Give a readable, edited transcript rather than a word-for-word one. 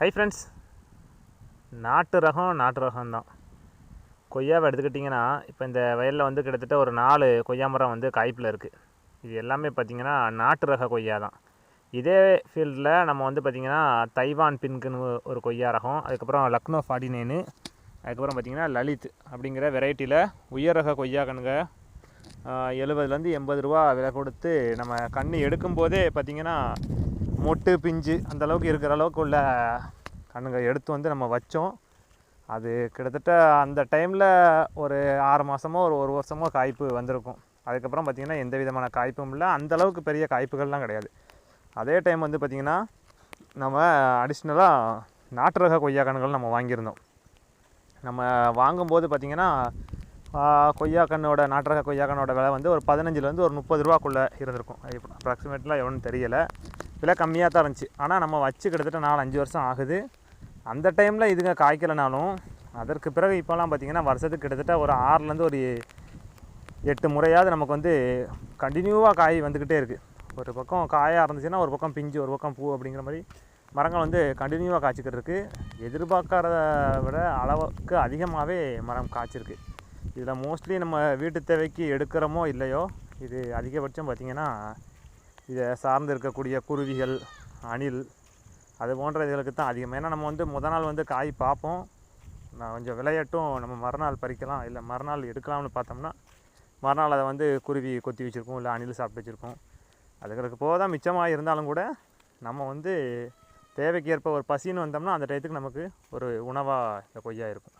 Hi friends, நாட்டு ரகம் தான். கொய்யாவை எடுத்துக்கிட்டிங்கன்னா, இப்போ இந்த வயலில் வந்து கிட்டத்தட்ட ஒரு 4 கொய்யா மரம் வந்து காய்ப்பில் இருக்குது. இது எல்லாமே பார்த்திங்கன்னா நாட்டு ரக கொய்யா தான். இதே ஃபீல்டில் நம்ம வந்து பார்த்திங்கன்னா தைவான் பின்க்குன்னு ஒரு கொய்யா ரகம், அதுக்கப்புறம் லக்னோ 49, அதுக்கப்புறம் பார்த்திங்கன்னா லலித் அப்படிங்கிற வெரைட்டியில் உயர் ரக கொய்யா கண்ணுங்க 70 80 ரூபா விலை கொடுத்து நம்ம கன்று எடுக்கும்போதே பார்த்திங்கன்னா மொட்டு பிஞ்சு அந்தளவுக்கு இருக்கிற அளவுக்கு உள்ள கண்ணுங்க எடுத்து வந்து நம்ம வச்சோம். அது கிட்டத்தட்ட அந்த டைமில் ஒரு 6 மாதமோ ஒரு வருஷமோ காய்ப்பு வந்திருக்கும். அதுக்கப்புறம் பார்த்திங்கன்னா எந்த விதமான காய்ப்பும் இல்லை, அந்தளவுக்கு பெரிய காய்ப்புகள்லாம் கிடையாது. அதே டைம் வந்து பார்த்திங்கன்னா நம்ம அடிஷ்னலாக நாட்டு ரக கொய்யா கன்றுகள் நம்ம வாங்கியிருந்தோம். நம்ம வாங்கும்போது பார்த்திங்கன்னா கொய்யா கண்ணோட நாட்டு ரக கொய்யா கண்ணோட விலை வந்து ஒரு 15லேருந்து ஒரு 30 ரூபாக்குள்ளே இருந்திருக்கும். அப்ராக்சிமேட்லாம் எவ்வளோன்னு தெரியலை, விலை கம்மியாக தான் இருந்துச்சு. ஆனால் நம்ம வச்சு கிட்டத்தட்ட 4-5 வருஷம் ஆகுது. அந்த டைமில் இதுங்க காய்க்கலைனாலும் அதற்கு பிறகு இப்போலாம் பார்த்திங்கன்னா வருஷத்துக்கு கிட்டத்தட்ட ஒரு 6லேருந்து ஒரு 8 முறையாவது நமக்கு வந்து கண்டினியூவாக காய் வந்துக்கிட்டே இருக்குது. ஒரு பக்கம் காயாக இருந்துச்சுன்னா ஒரு பக்கம் பிஞ்சு, ஒரு பக்கம் பூ அப்படிங்கிற மாதிரி மரங்கள் வந்து கண்டினியூவாக காய்ச்சிக்கிட்டு இருக்குது. எதிர்பார்க்கறத விட அளவுக்கு அதிகமாகவே மரம் காய்ச்சிருக்கு. இதில் மோஸ்ட்லி நம்ம வீட்டு தேவைக்கு எடுக்கிறோமோ இல்லையோ, இது அதிகபட்சம் பார்த்திங்கன்னா இதை சார்ந்து இருக்கக்கூடிய குருவிகள், அணில், அது போன்ற இதுகளுக்கு தான் அதிகம். ஏன்னா நம்ம வந்து முத நாள் வந்து காய் பார்ப்போம், நான் கொஞ்சம் விளையாட்டும் நம்ம மறுநாள் பறிக்கலாம் இல்லை மறுநாள் எடுக்கலாம்னு பார்த்தோம்னா மறுநாள் அதை வந்து குருவி கொத்தி வச்சுருக்கோம், இல்லை அணில் சாப்பிட்டு வச்சுருக்கோம். அதுகளுக்கு போக தான் மிச்சமாக இருந்தாலும் கூட நம்ம வந்து தேவைக்கு ஏற்ப ஒரு பசின்னு வந்தோம்னா அந்த டயத்துக்கு நமக்கு ஒரு உணவாக இந்த கொய்யா இருக்கும்.